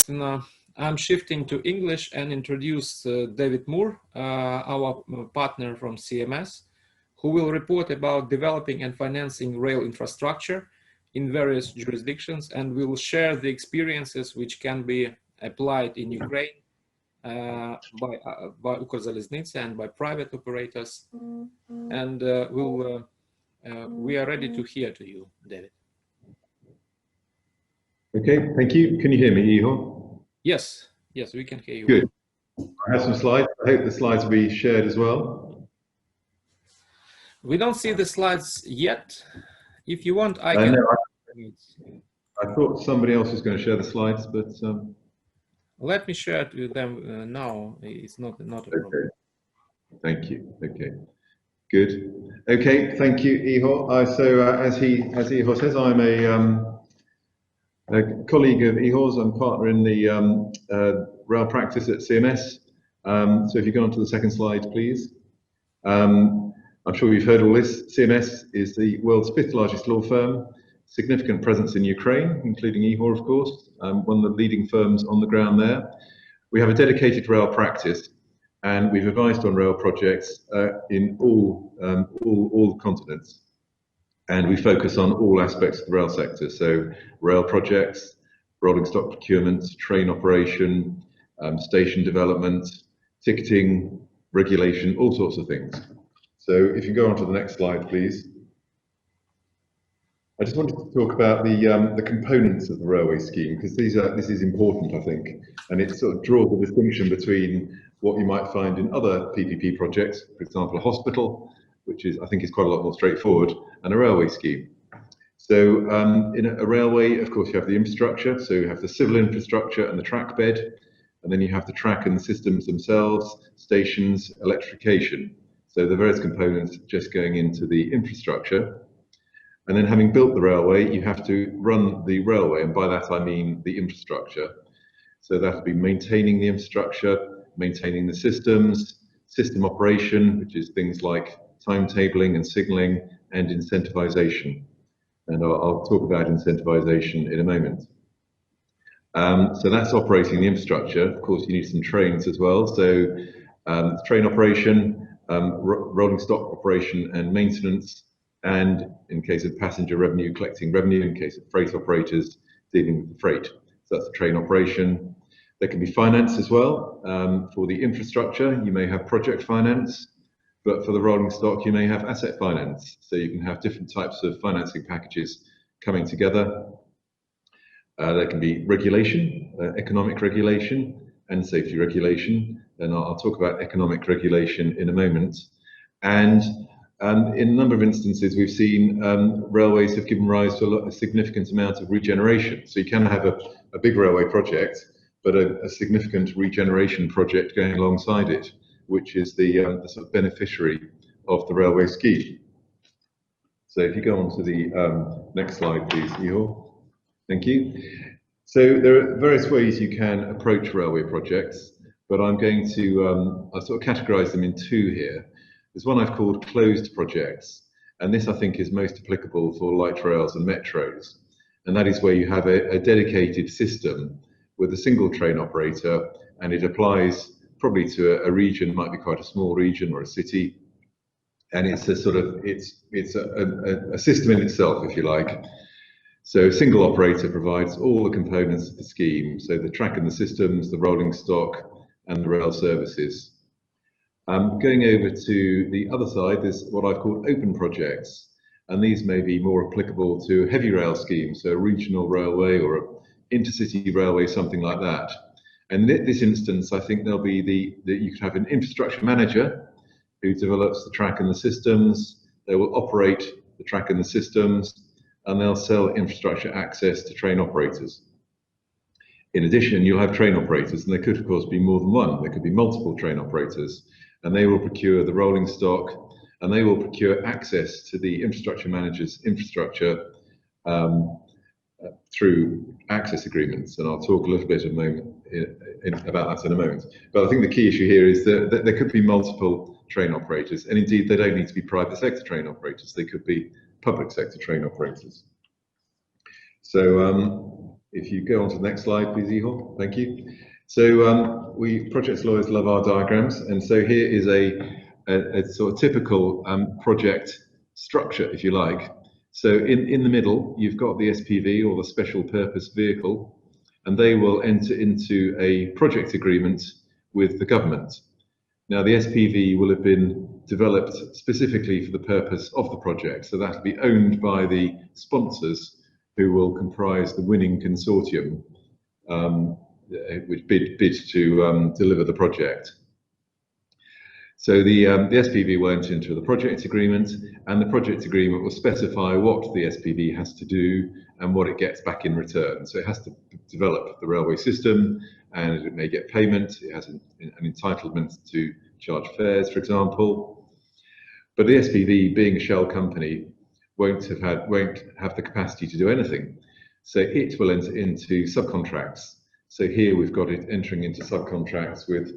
I'm shifting to English and introduce David Moore, our partner from CMS, who will report about developing and financing rail infrastructure in various jurisdictions, and will share the experiences which can be applied in Ukraine by Ukrzaliznytsia and by private operators. And we are ready to hear to you, David. Okay, thank you. Can you hear me, Ihor? Yes, yes, we can hear you. Good. I have some slides. I hope the slides will be shared as well. We don't see the slides yet. If you want, I can. No, I thought somebody else was going to share the slides, but let me share it with them now. It's not a problem. Okay. Thank you. Okay. Good. Okay. Thank you, Ihor. So as Ihor says, I'm a colleague of Ihor's. I'm partner in the rail practice at CMS. So if you go on to the second slide, please. I'm sure you've heard all this. CMS is the world's 5th largest law firm, significant presence in Ukraine, including Ihor, of course, one of the leading firms on the ground there. We have a dedicated rail practice, and we've advised on rail projects in all continents. And we focus on all aspects of the rail sector. So rail projects, rolling stock procurement, train operation, station development, ticketing, regulation, all sorts of things. So if you go on to the next slide, please. I just wanted to talk about the components of the railway scheme, because this is important, I think, and it sort of draws a distinction between what you might find in other PPP projects, for example, a hospital, which I think is quite a lot more straightforward, and a railway scheme. So in a railway, of course, you have the infrastructure, so you have the civil infrastructure and the track bed, and then you have the track and the systems themselves, stations, electrification. So the various components just going into the infrastructure. And then having built the railway, you have to run the railway, and by that I mean the infrastructure. So that would be maintaining the infrastructure, maintaining the systems, system operation, which is things like timetabling and signaling, and incentivization. And I'll talk about incentivization in a moment. So that's operating the infrastructure. Of course, you need some trains as well. So train operation, rolling stock operation and maintenance, and in case of passenger revenue, collecting revenue, in case of freight operators, dealing with the freight. So that's the train operation. There can be finance as well. For the infrastructure, you may have project finance, but for the rolling stock, you may have asset finance. So you can have different types of financing packages coming together. There can be regulation, economic regulation, and safety regulation. And I'll talk about economic regulation in a moment. And in a number of instances, we've seen railways have given rise to a significant amount of regeneration. So you can have a big railway project, but a significant regeneration project going alongside it, which is the sort of beneficiary of the railway scheme. So if you go on to the next slide, please, Ihor. Thank you. So there are various ways you can approach railway projects, but I'm going to I sort of categorize them in two here. There's one I've called closed projects, and this I think is most applicable for light rails and metros. And that is where you have a dedicated system with a single train operator, and it applies probably to a region, might be quite a small region or a city. And it's a sort of, it's a system in itself, if you like. So a single operator provides all the components of the scheme. So the track and the systems, the rolling stock, and the rail services. Going over to the other side, there's what I've called open projects. And these may be more applicable to heavy rail schemes, so a regional railway or an intercity railway, something like that. And in this instance, I think there'll be you could have an infrastructure manager who develops the track and the systems. They will operate the track and the systems, and they'll sell infrastructure access to train operators. In addition, you'll have train operators, and there could, of course, be more than one. There could be multiple train operators, and they will procure the rolling stock, and they will procure access to the infrastructure manager's infrastructure through access agreements. And I'll talk a little bit about that in a moment. But I think the key issue here is that there could be multiple train operators, and indeed they don't need to be private sector train operators. They could be public sector train operators. So if you go on to the next slide, please, Ihor. Thank you. So we project lawyers love our diagrams, and so here is a sort of typical project structure, if you like. So in the middle, you've got the SPV, or the special purpose vehicle, and they will enter into a project agreement with the government. Now, the SPV will have been developed specifically for the purpose of the project, so that will be owned by the sponsors who will comprise the winning consortium, which bid to deliver the project. So the SPV will enter into the project agreement, and the project agreement will specify what the SPV has to do and what it gets back in return. So it has to develop the railway system, and it may get payment. It has an entitlement to charge fares, for example. But the SPV, being a shell company, won't have the capacity to do anything. So it will enter into subcontracts. So here we've got it entering into subcontracts with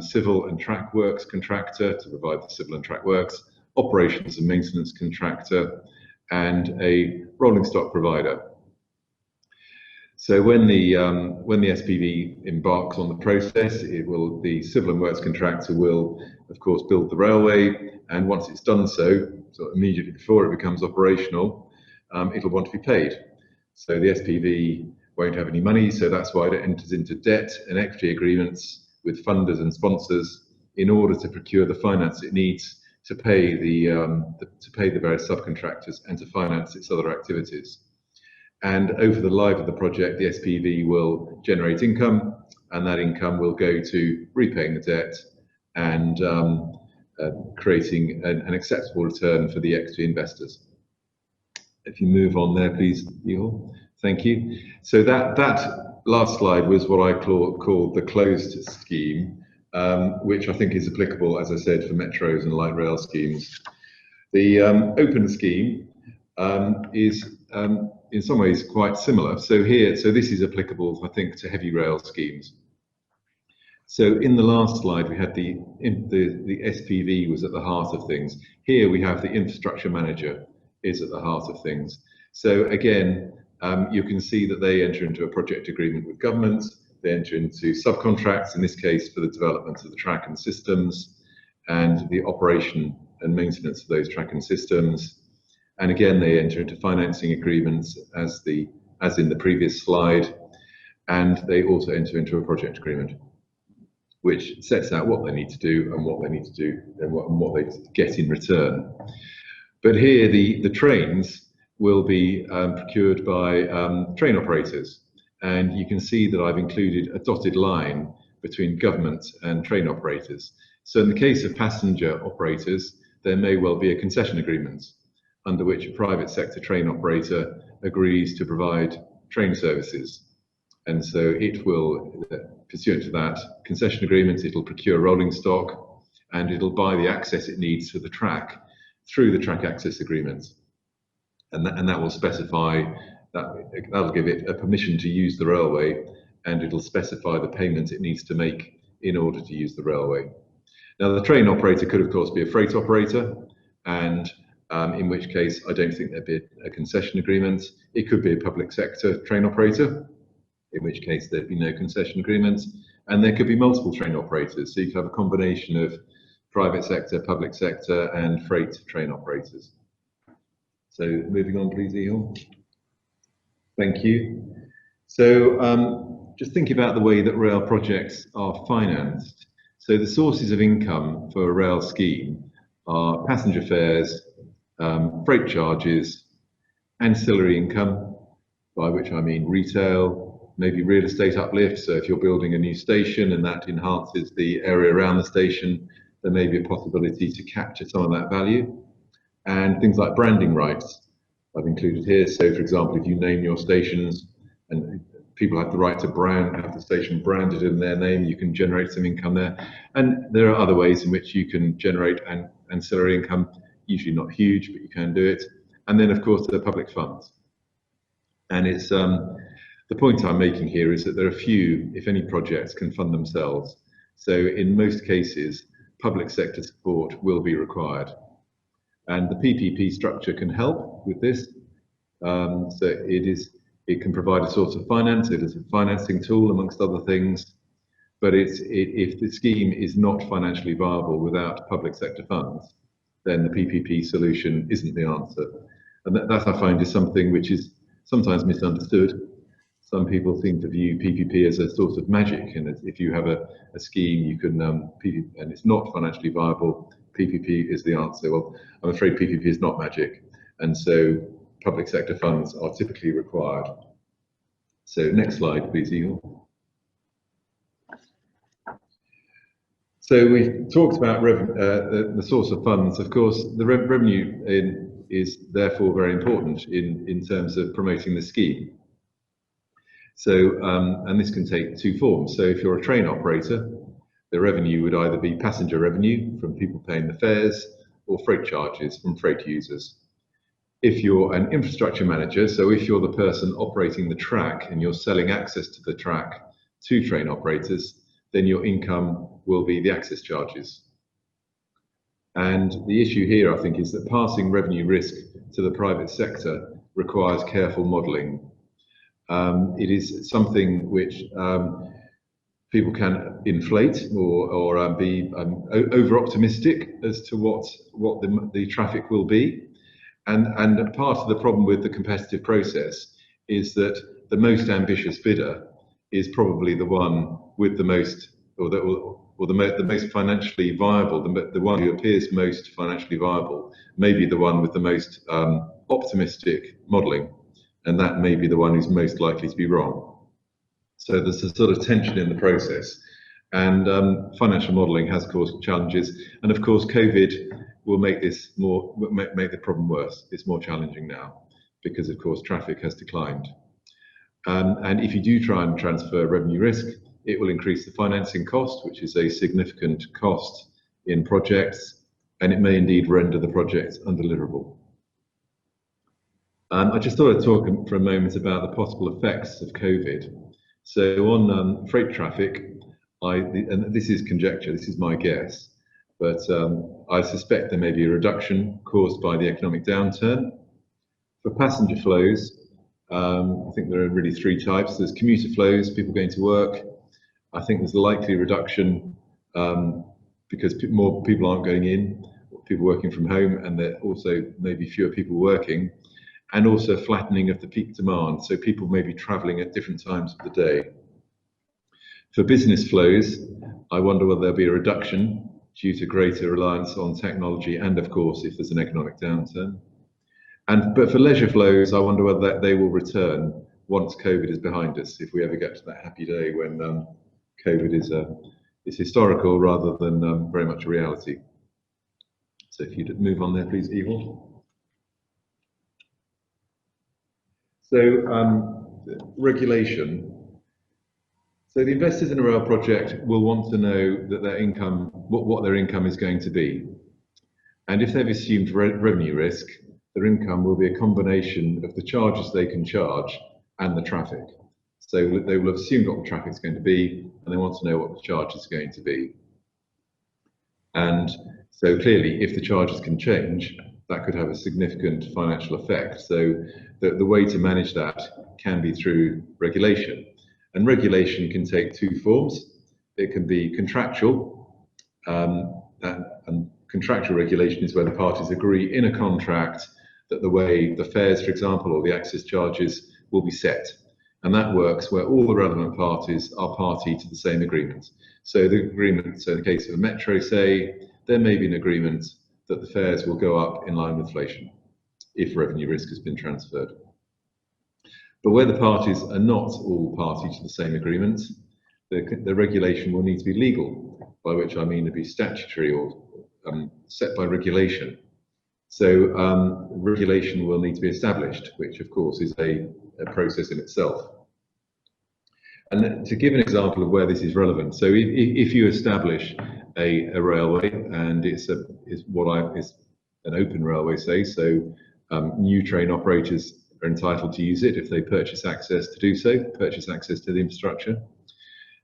civil and track works contractor to provide the civil and track works, operations and maintenance contractor, and a rolling stock provider. So when the SPV embarks on the process, the civil and works contractor will, of course, build the railway, and once it's done so immediately before it becomes operational, it'll want to be paid. So the SPV won't have any money, so that's why it enters into debt and equity agreements with funders and sponsors in order to procure the finance it needs to pay the various subcontractors and to finance its other activities. And over the life of the project, the SPV will generate income, and that income will go to repaying the debt and creating an acceptable return for the equity investors. If you move on there, please, Ihor. Thank you. So that last slide was what I called the closed scheme, which I think is applicable, as I said, for metros and light rail schemes. The open scheme is in some ways quite similar. So this is applicable, I think, to heavy rail schemes. So in the last slide, we had the SPV was at the heart of things. Here we have the infrastructure manager is at the heart of things. So again, you can see that they enter into a project agreement with government. They enter into subcontracts, in this case for the development of the track and systems, and the operation and maintenance of those track and systems. And again, they enter into financing agreements as in the previous slide, and they also enter into a project agreement, which sets out what they need to do and what they need to do and what they get in return. But here, the trains will be procured by train operators, and you can see that I've included a dotted line between government and train operators. So in the case of passenger operators, there may well be a concession agreement under which a private sector train operator agrees to provide train services. And so it will, pursuant to that concession agreement, it'll procure rolling stock, and it'll buy the access it needs to the track through the track access agreement. And that will specify, that'll give it a permission to use the railway, and it'll specify the payment it needs to make in order to use the railway. Now, the train operator could, of course, be a freight operator, and in which case I don't think there'd be a concession agreement. It could be a public sector train operator, in which case there'd be no concession agreement. And there could be multiple train operators, so you could have a combination of private sector, public sector, and freight train operators. So moving on, please, Ihor. Thank you. So just thinking about the way that rail projects are financed. So the sources of income for a rail scheme are passenger fares, freight charges, ancillary income, by which I mean retail, maybe real estate uplift. So if you're building a new station and that enhances the area around the station, there may be a possibility to capture some of that value. And things like branding rights I've included here. So for example, if you name your stations and people have the right to have the station branded in their name, you can generate some income there. And there are other ways in which you can generate ancillary income, usually not huge, but you can do it. And then of course, there are public funds. And it's the point I'm making here is that there are few, if any, projects can fund themselves. So in most cases, public sector support will be required. And the PPP structure can help with this. So it is It can provide a source of finance. It is a financing tool, amongst other things. But if the scheme is not financially viable without public sector funds, then the PPP solution isn't the answer. And that I find is something which is sometimes misunderstood. Some people seem to view PPP as a sort of magic, and if you have a scheme, you can and it's not financially viable, PPP is the answer. Well, I'm afraid PPP is not magic, and so public sector funds are typically required. So next slide, please, Eagle. So we talked about the source of funds. Of course, the revenue is therefore very important in terms of promoting the scheme. So, and this can take two forms. So if you're a train operator, the revenue would either be passenger revenue from people paying the fares or freight charges from freight users. If you're an infrastructure manager, so if you're the person operating the track and you're selling access to the track to train operators, then your income will be the access charges. And the issue here, I think, is that passing revenue risk to the private sector requires careful modelling. It is something which people can inflate or be over-optimistic as to what the traffic will be. And part of the problem with the competitive process is that the most ambitious bidder is probably the one with the most, or the most financially viable, the one who appears most financially viable, may be the one with the most optimistic modelling. And that may be the one who's most likely to be wrong. So there's a sort of tension in the process, and financial modelling has caused challenges. And of course, COVID will make this make the problem worse. It's more challenging now because, of course, traffic has declined. And if you do try and transfer revenue risk, it will increase the financing cost, which is a significant cost in projects, and it may indeed render the project undeliverable. I just thought I'd talk for a moment about the possible effects of COVID. So on freight traffic, and this is conjecture, this is my guess, but I suspect there may be a reduction caused by the economic downturn. For passenger flows, I think there are really three types. There's commuter flows, people going to work. I think there's a likely reduction because more people aren't going in, people working from home, and there also maybe fewer people working. And also flattening of the peak demand, so people may be travelling at different times of the day. For business flows, I wonder whether there'll be a reduction due to greater reliance on technology, and of course, if there's an economic downturn. But for leisure flows, I wonder whether they will return once COVID is behind us, if we ever get to that happy day when COVID is historical rather than very much a reality. So if you'd move on there, please, Evil. So regulation. So the investors in a rail project will want to know that their income, what their income is going to be. And if they've assumed revenue risk, their income will be a combination of the charges they can charge and the traffic. So they will have assumed what the traffic is going to be, and they want to know what the charge is going to be. And so clearly, if the charges can change, that could have a significant financial effect. So the way to manage that can be through regulation. And regulation can take two forms. It can be contractual, and contractual regulation is where the parties agree in a contract that the way the fares, for example, or the access charges will be set. And that works where all the relevant parties are party to the same agreement. So the agreement, so in the case of a metro, say, there may be an agreement that the fares will go up in line with inflation if revenue risk has been transferred. But where the parties are not all party to the same agreement, the regulation will need to be legal, by which I mean to be statutory or set by regulation. So regulation will need to be established, which of course is a process in itself. And to give an example of where this is relevant, so if you establish a railway, and it's an open railway, say, so new train operators are entitled to use it if they purchase access to do so, purchase access to the infrastructure.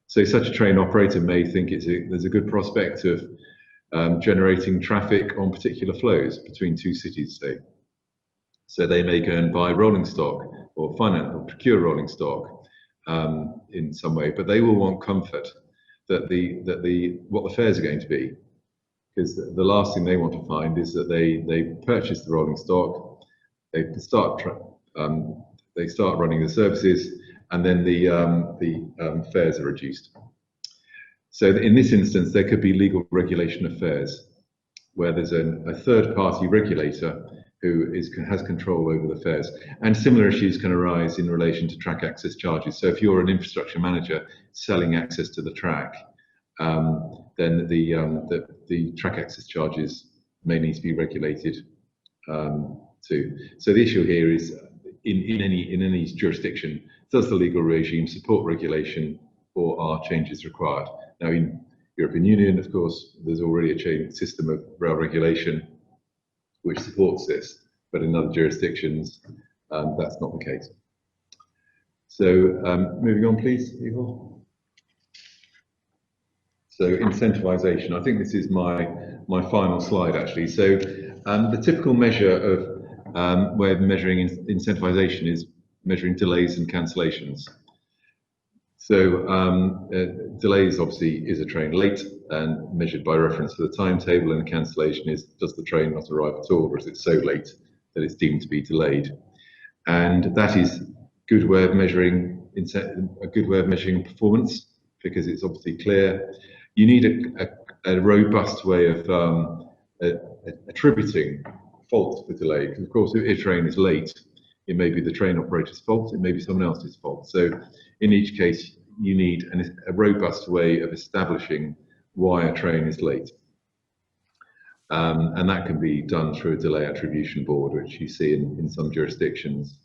So such a train operator may think there's a good prospect of generating traffic on particular flows between two cities, say. So they may go and buy rolling stock or finance or procure rolling stock in some way, but they will want comfort that what the fares are going to be, because the last thing they want to find is that they purchase the rolling stock, they start running the services, and then the fares are reduced. So in this instance, there could be legal regulation of fares, where there's a third-party regulator who has control over the fares. And similar issues can arise in relation to track access charges. So if you're an infrastructure manager selling access to the track, then the track access charges may need to be regulated too. So the issue here is, in any jurisdiction, does the legal regime support regulation, or are changes required? Now, in European Union, of course, there's already a system of rail regulation which supports this, but in other jurisdictions, that's not the case. So moving on, please, Igor. So incentivization, I think this is my final slide, actually. So the typical measure of way of measuring incentivization is measuring delays and cancellations. So delays obviously is a train late, and measured by reference to the timetable, and a cancellation is, does the train not arrive at all, or is it so late that it's deemed to be delayed? And that is a good way of measuring performance, because it's obviously clear. You need a robust way of attributing fault for delay, because of course if a train is late, it may be the train operator's fault, it may be someone else's fault. So in each case, you need a robust way of establishing why a train is late. And that can be done through a delay attribution board, which you see in some jurisdictions.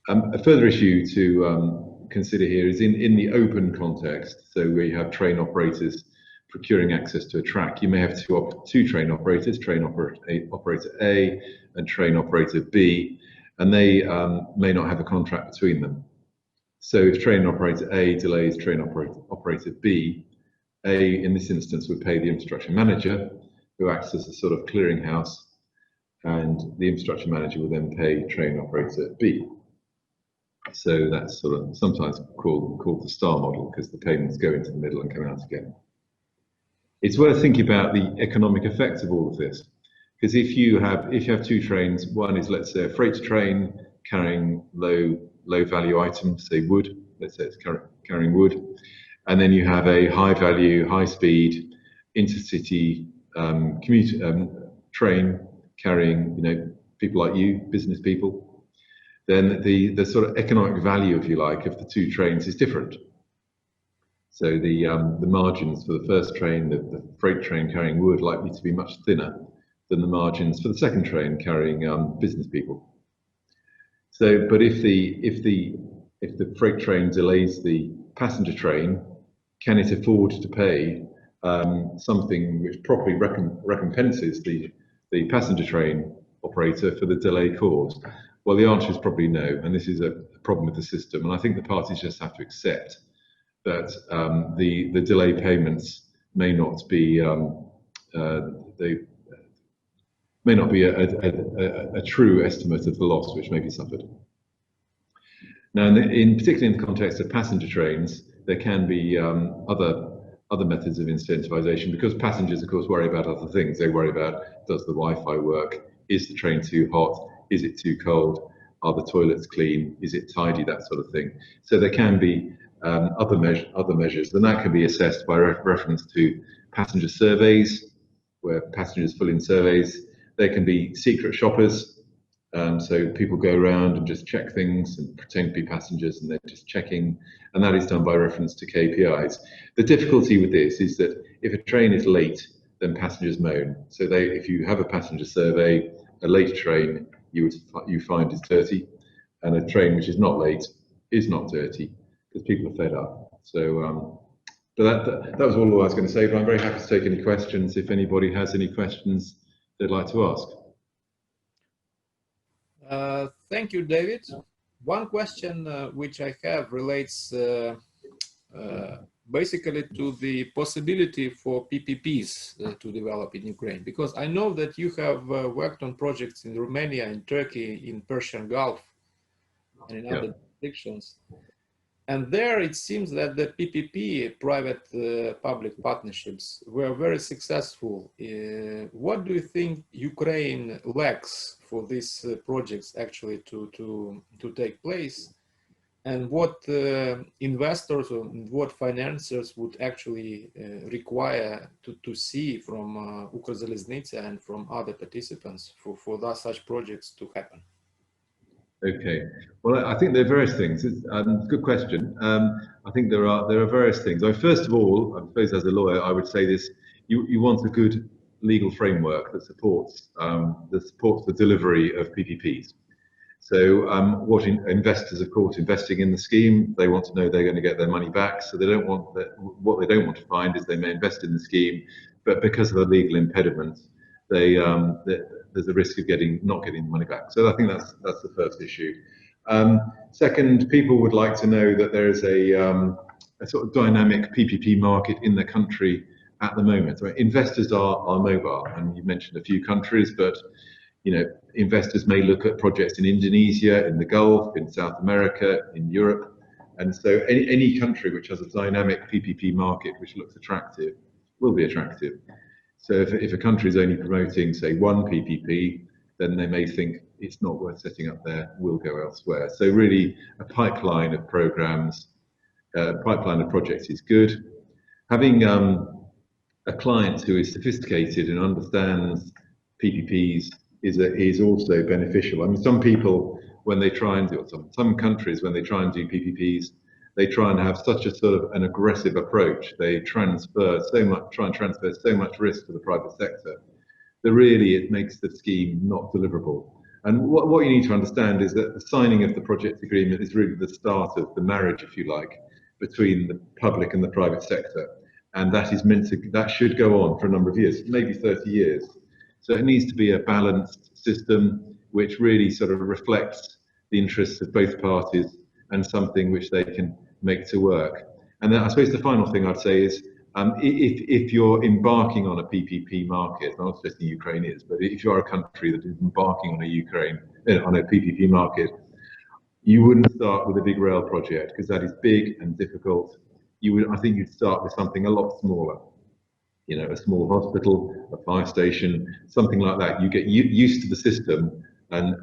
A further issue to consider here is in the open context. So where you have train operators procuring access to a track, you may have two train operators, train operator A and train operator B, and they may not have a contract between them. So if train operator A delays train operator B, A in this instance would pay the infrastructure manager, who acts as a sort of clearinghouse, and the infrastructure manager will then pay train operator B. So that's sort of sometimes called the star model, because the payments go into the middle and come out again. It's worth thinking about the economic effects of all of this, because if you have two trains, one is, let's say, a freight train carrying low value items, say wood, let's say it's carrying wood, and then you have a high value, high speed intercity train carrying, people like you, business people, then the sort of economic value, if you like, of the two trains is different. So the margins for the first train, the freight train carrying wood, likely to be much thinner than the margins for the second train carrying business people. So, but if the freight train delays the passenger train, can it afford to pay something which properly recompenses the passenger train operator for the delay caused? Well, the answer is probably no, and this is a problem with the system. And I think the parties just have to accept that the delay payments may not be a true estimate of the loss which may be suffered. Now, particularly in the context of passenger trains, there can be other methods of incentivization, because passengers, of course, worry about other things. They worry about, does the Wi-Fi work? Is the train too hot? Is it too cold? Are the toilets clean? Is it tidy? That sort of thing. So there can be other measures, and that can be assessed by reference to passenger surveys, where passengers fill in surveys. There can be secret shoppers, so people go around and just check things and pretend to be passengers, and they're just checking, and that is done by reference to KPIs. The difficulty with this is that if a train is late, then passengers moan. So if you have a passenger survey, a late train you find is dirty, and a train which is not late is not dirty, because people are fed up. So but that was all I was going to say, but I'm very happy to take any questions if anybody has any questions they'd like to ask. Thank you, David. One question which I have relates basically to the possibility for PPPs to develop in Ukraine, because I know that you have worked on projects in Romania, in Turkey, in Persian Gulf. and in other jurisdictions. And there it seems that the PPP, private-public partnerships, were very successful. What do you think Ukraine lacks for these projects actually to take place? And what investors or what financiers would actually require to see from Ukrzaliznytsia and from other participants for such projects to happen? Okay, well, I think there are various things. It's a good question. I think there are various things. First of all, I suppose as a lawyer, I would say this: you want a good legal framework that supports the delivery of PPPs. So, what investors, of course, investing in the scheme, they want to know they're going to get their money back. So they don't want that. What they don't want to find is they may invest in the scheme, but because of a legal impediment, there's a risk of not getting the money back. So I think that's the first issue. Second, people would like to know that there is a sort of dynamic PPP market in the country at the moment. So investors are mobile, and you mentioned a few countries, but investors may look at projects in Indonesia, in the Gulf, in South America, in Europe, and so any country which has a dynamic PPP market which looks attractive will be attractive. So if a country is only promoting, say, one PPP, then they may think it's not worth setting up there, we'll go elsewhere. So really a pipeline of programs, pipeline of projects is good. Having a client who is sophisticated and understands PPPs is also beneficial. I mean, some people, when they try and do, some countries, when they try and do PPPs, they try and have such a sort of an aggressive approach. They try and transfer so much risk to the private sector that really it makes the scheme not deliverable. And what you need to understand is that the signing of the project agreement is really the start of the marriage, if you like, between the public and the private sector. And that should go on for a number of years, maybe 30 years. So it needs to be a balanced system which really sort of reflects the interests of both parties and something which they can make to work. And then I suppose the final thing I'd say is if you're embarking on a PPP market, not just the Ukraine is, but if you're a country that is embarking on a PPP market, you wouldn't start with a big rail project because that is big and difficult. I think you'd start with something a lot smaller. A small hospital, a fire station, something like that. You get used to the system, and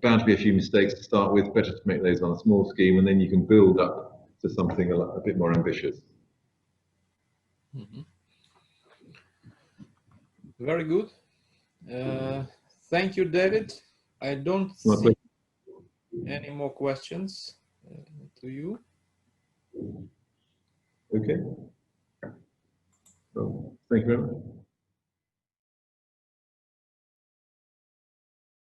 bound to be a few mistakes to start with. Better to make those on a small scheme, and then you can build up to something a bit more ambitious. Mm-hmm. Very good. Thank you, David. I don't see any more questions to you. Okay. Well, thank you very much.